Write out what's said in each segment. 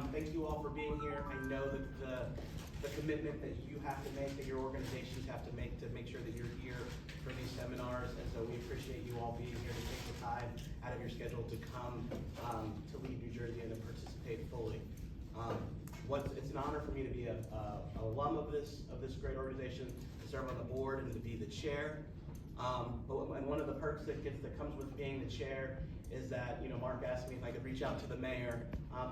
Thank you all for being here. I know that the commitment that you have to make, that your organizations have to make sure that you're here for these seminars, and so we appreciate you all being here to take the time out of your schedule to come to lead New Jersey and to participate fully. It's an honor for me to be an alum of this great organization, to serve on the board and to be the chair. And one of the perks that comes with being the chair is that, Mark asked me if I could reach out to the mayor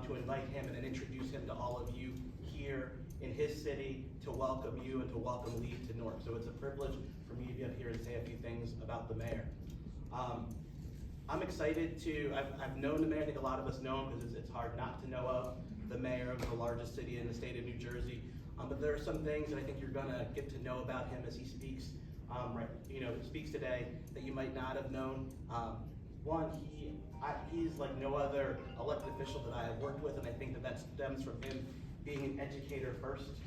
to invite him and then introduce him to all of you here in his city, to welcome you and to welcome Lee to Newark. So it's a privilege for me to be up here and say a few things about the mayor. I'm excited I've known the mayor. I think a lot of us know him because it's hard not to know of the mayor of the largest city in the state of New Jersey. But there are some things that I think you're gonna get to know about him as he speaks. Speaks today that you might not have known. One, he's like no other elected official that I have worked with, and I think that stems from him being an educator first.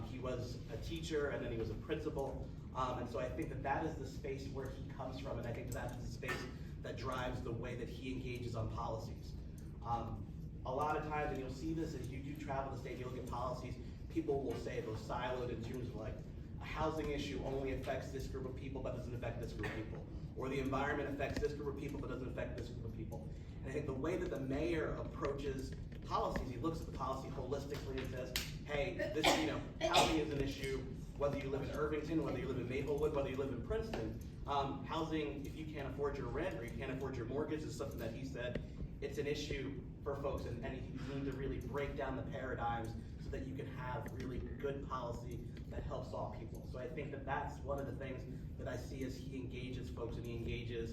He was a teacher, and then he was a principal, and so I think that is the space where he comes from, and I think that is the space that drives the way that he engages on policies. A lot of times, and you'll see this as you do travel the state, you look at policies, people will say those siloed in terms of like, a housing issue only affects this group of people but doesn't affect this group of people. Or the environment affects this group of people but doesn't affect this group of people. And I think the way that the mayor approaches policies, he looks at the policy holistically and says, hey, housing is an issue, whether you live in Irvington, whether you live in Maplewood, whether you live in Princeton. Housing, if you can't afford your rent or you can't afford your mortgage, is something that he said, it's an issue for folks, and you need to really break down the paradigms so that you can have really good policy that helps all people. So I think that's one of the things that I see as he engages folks and he engages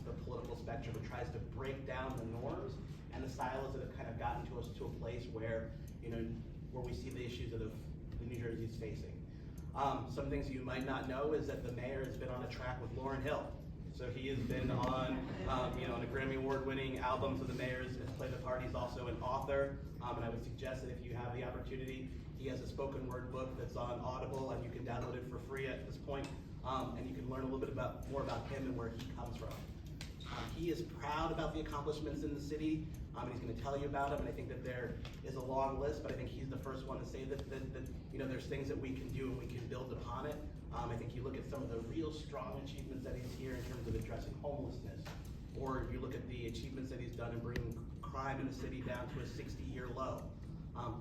the political spectrum and tries to break down the norms and the silos that have kind of gotten to us to a place where, where we see the issues that New Jersey is facing. Some things you might not know is that the mayor has been on a track with Lauryn Hill. So he has been on, on a Grammy Award-winning album. So the mayor has played the part. He's also an author, and I would suggest that if you have the opportunity, he has a spoken word book that's on Audible, and you can download it for free at this point, and you can learn a little bit more about him and where he comes from. He is proud about the accomplishments in the city, and he's going to tell you about them. And I think that there is a long list, but I think he's the first one to say that there's things that we can do and we can build upon it. I think you look at some of the real strong achievements that he's here in terms of addressing homelessness, or you look at the achievements that he's done in bringing crime in the city down to a 60-year low.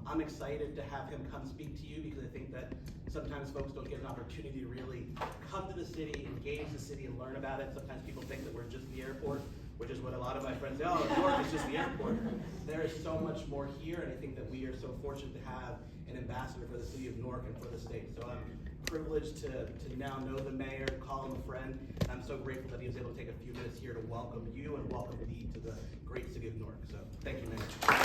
I'm excited to have him come speak to you because I think that sometimes folks don't get an opportunity to really come to the city, engage the city, and learn about it. Sometimes people think that we're just the airport, which is what a lot of my friends say, oh, Newark is just the airport. There is so much more here, and I think that we are so fortunate to have an ambassador for the city of Newark and for the state. So I'm privileged to now know the mayor, call him a friend, and I'm so grateful that he was able to take a few minutes here to welcome you and welcome Lee to the great city of Newark. So thank you, Mayor.